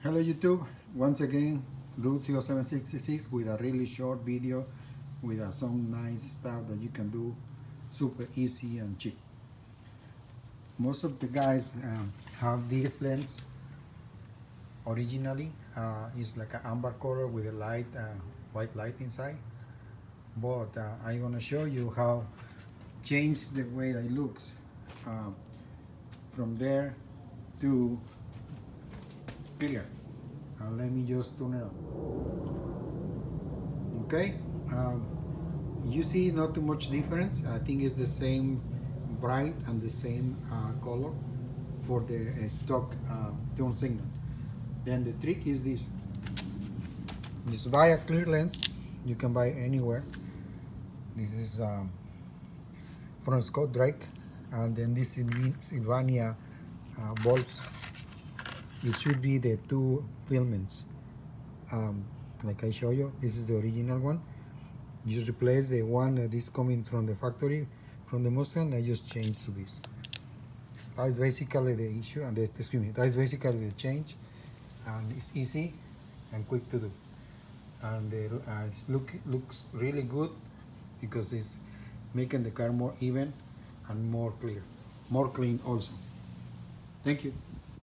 Hello YouTube, once again Root 0766 with a really short video with some nice stuff that you can do super easy and cheap. Most of the guys have these lens originally. It's like an amber color with a light, white light inside, but I'm gonna show you how change the way that it looks from there to clear. Let me just turn it on. Okay, you see not too much difference. I think it's the same bright and the same color for the stock tone signal. Then the trick is this: just buy a clear lens. You can buy anywhere. This is from Scott Drake, and then this is Sylvania bulbs. It should be the two filaments. Like I show you, this is the original one. You just replace the one that is coming from the factory, from the Mustang. I just change to this. That is basically the issue, and that is basically the change, and it's easy and quick to do. And it looks really good because it's making the car more even and more clear, more clean also. Thank you.